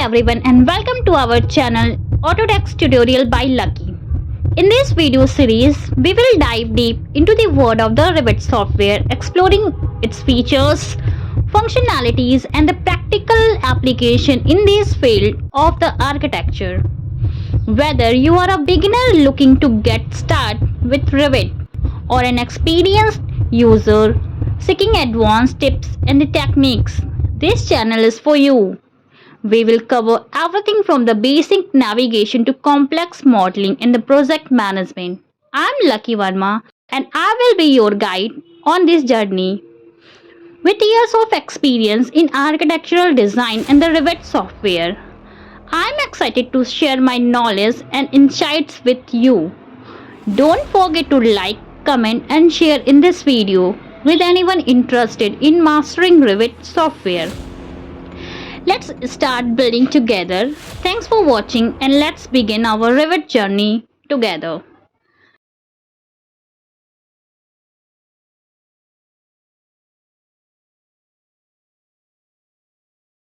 everyone and welcome to our channel Autodesk tutorial by Lucky. In this video series, we will dive deep into the world of the Revit software, exploring its features, functionalities and the practical application in this field of the architecture. Whether you are a beginner looking to get started with Revit or an experienced user seeking advanced tips and techniques, this channel is for you. We will cover everything from the basic navigation to complex modeling and the project management. I'm Lucky Verma and I will be your guide on this journey. With years of experience in architectural design and the Revit software, I'm excited to share my knowledge and insights with you. Don't forget to like, comment and share in this video with anyone interested in mastering Revit software. Let's start building together. Thanks for watching and let's begin our Revit journey together.